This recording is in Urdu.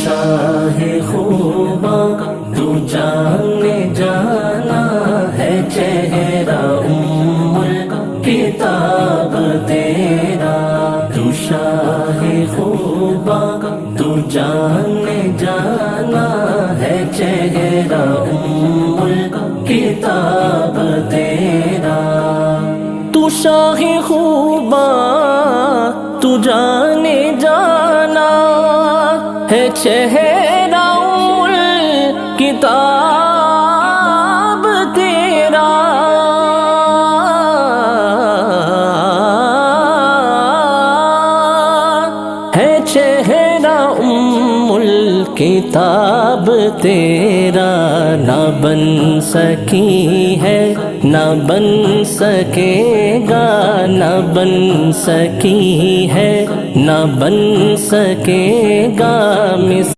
شاہ خوبا تو جانے جانا ہے چہرہ کتاب تیرا، تو شاہ خوبا تو جانے جانا ہے چہرہ کتاب تیرا، تو شاہ خوبا تو جانے جانا ہے چہرہ کتاب تیرا، ہے چہرہ کتاب تیرا، نہ بن سکی ہے نہ بن سکے گا، نہ بن سکی ہے نہ بن سکے گا